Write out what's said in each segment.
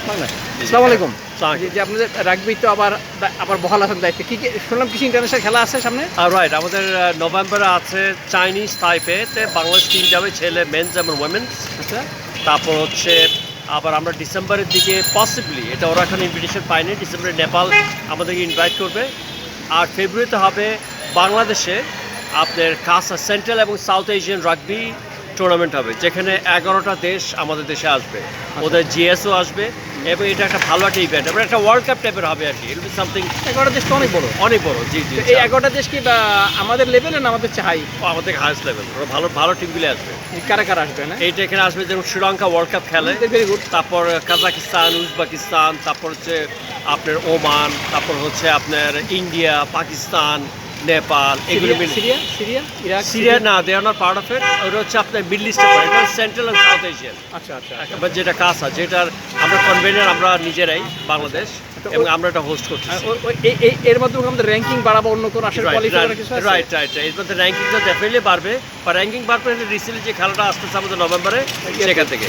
আসসালামু আলাইকুম। যে আপনাদের রাগবি তো আবার আবার বহাল আসার দায়িত্বে কি শুনলাম কিছু ইন্টারন্যাশনাল খেলা আছে সামনে। রাইট, আমাদের নভেম্বরে আছে চাইনিজ তাইপেতে বাংলাদেশ টিম যাবে, ছেলে মেন্স এবং ওমেন্স। আচ্ছা, তারপর হচ্ছে আবার আমরা ডিসেম্বরের দিকে পসিবলি, এটা ওরা এখন ইনভিটেশন পায়নি, ডিসেম্বরে নেপাল আমাদেরকে ইনভাইট করবে। আর ফেব্রুয়ারিতে হবে বাংলাদেশে আপনার কাসা সেন্ট্রাল এবং সাউথ এশিয়ান রাগবি টুর্নামেন্ট হবে, যেখানে 11টা দেশ আমাদের দেশে আসবে, ওদের জিএসও আসবে এবং এটা একটা ভালো একটা ইভেন্ট এবং একটা ওয়ার্ল্ড কাপ টাইপের হবে আর কি। It will be something. 11টা দেশ তো অনেক বড়। অনেক বড়, জি জি। এই 11টা দেশ কি আমাদের লেভেলে না আমাদের চাই? আমাদের হাইস্ট লেভেল, ওরা ভালো ভালো টিমগুলি আসবে। কারা কারা আসবে না? এইটা এখানে আসবে যেমন শ্রীলঙ্কা ওয়ার্ল্ড কাপ খেলে, ভেরি গুড। তারপর কাজাকিস্তান, উজবেকিস্তান, তারপর হচ্ছে আপনার ওমান, তারপর হচ্ছে আপনার ইন্ডিয়া, পাকিস্তান, নেপাল, এগুলো মিলে। Syria, Syria, Iraq. সিরিয়া না, they are not part of it. ওটা হচ্ছে আপনার মিডল ইস্টে পড়ে, এটা সেন্ট্রাল অ্যান্ড সাউথ এশিয়ান। আচ্ছা আচ্ছা। এবার যেটা কাসা, যেটার আমরা কনভেনার আমরা নিজেরাই বাংলাদেশ, এবং আমরা এটা হোস্ট করছি। এর মাধ্যমে আমাদের র্যাঙ্কিং বাড়াবো, অন্য কোনো আসলে কোয়ালিফায়ার কিছু আছে? রাইট রাইট, এর মধ্যে র্যাঙ্কিংটা ডেফিনেটলি বাড়বে। বা র্যাঙ্কিং বাড়বে রিসেন্টলি যে খেলাটা আসতেছে আমাদের নভেম্বরে, সেখান থেকে।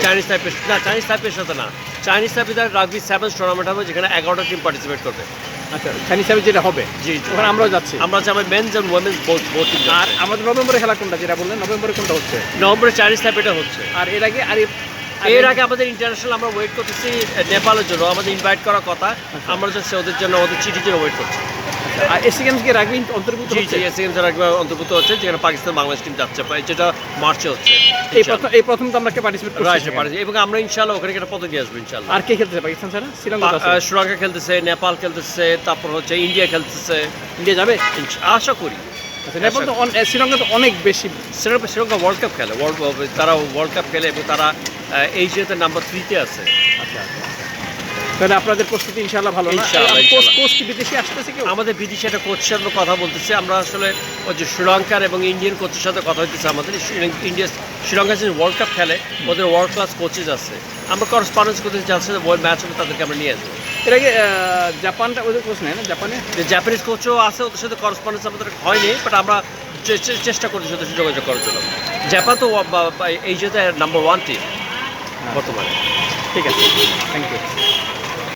চাইনিজ তাইপের সাথে না, চাইনিজ তাইপে রাগবি 7 টুর্নামেন্ট হবে, যেখানে 11টা টিম পার্টিসিপেট করবে। আচ্ছা, চাইনিজ তাইপে যেটা হবে, জি, ওখানে আমরাও যাচ্ছি। আমরা যাবো মেন্স এবং ওমেন্স বোথ টিম। আর আমাদের নভেম্বরে খেলা কোনটা, যেটা বললেন নভেম্বরে কোনটা হচ্ছে? নভেম্বরে চাইনিজ তাইপেটা হচ্ছে। আর এর আগে এর আগে আমাদের ইন্টারন্যাশনাল আমরা ওয়েট করতেছি নেপালের জন্য, আমাদের ইনভাইট করার কথা। আমরা যাচ্ছি ওদের জন্য, ওদের চিঠির জন্য ওয়েট করছি। আর এশিয়ান গেমস কি রাগবি অন্তর্ভুক্ত হচ্ছে? জি, এশিয়ান গেমস রাগবি অন্তর্ভুক্ত হচ্ছে, যেখানে পাকিস্তান বাংলাদেশ টিম যাচ্ছে, যেটা মার্চে হচ্ছে। এই প্রথম তো আমরা পার্টিসিপেট করছি। রাইট, এবং আমরা ইনশাআল্লাহ ওখানে একটা পদক নিয়ে আসবো ইনশাআল্লাহ। আর কে খেলতেছে পাকিস্তান ছাড়া? শ্রীলঙ্কা খেলতেছে, নেপাল খেলতেছে, তারপর হচ্ছে ইন্ডিয়া খেলতেছে। ইন্ডিয়া যাবে আশা করি। নেপাল তো, শ্রীলঙ্কা তো অনেক বেশি। শ্রীলঙ্কা ওয়ার্ল্ড কাপ খেলে, তারা ওয়ার্ল্ড কাপ খেলে এবং তারা এশিয়াতে নাম্বার 3-তে আছে। আচ্ছা, তাহলে আপনাদের প্রস্তুতি ইনশাআল্লাহ ভালো না? কোচ কি বিদেশি আসতেছে কেউ? আমাদের বিদেশি একটা কোচের সাথে কথা বলতেছে আমরা, আসলে ওই যে শ্রীলঙ্কার এবং ইন্ডিয়ান কোচের সাথে কথা হইতেছে আমাদের। শ্রীলঙ্কা যে ওয়ার্ল্ড কাপ খেলে, ওদের ওয়ার্ল্ড ক্লাস কোচেস আছে, আমরা করসপন্ডেন্স করতে যাচ্ছি, ওয়ার্ল্ড ম্যাচ হবে তাদেরকে আমরা নিয়ে আসবো। এর আগে জাপানটা ওদের কোচ নেই না? জাপানে যে জাপানিজ কোচও আছে, ওদের সাথে করসপন্ডেন্স আমাদের হয়নি, বাট আমরা চেষ্টা করছি ওদের সাথে যোগাযোগ করার জন্য। জাপান তো এই যে নাম্বার 1 টিম বর্তমানে। ঠিক আছে, থ্যাংক ইউ।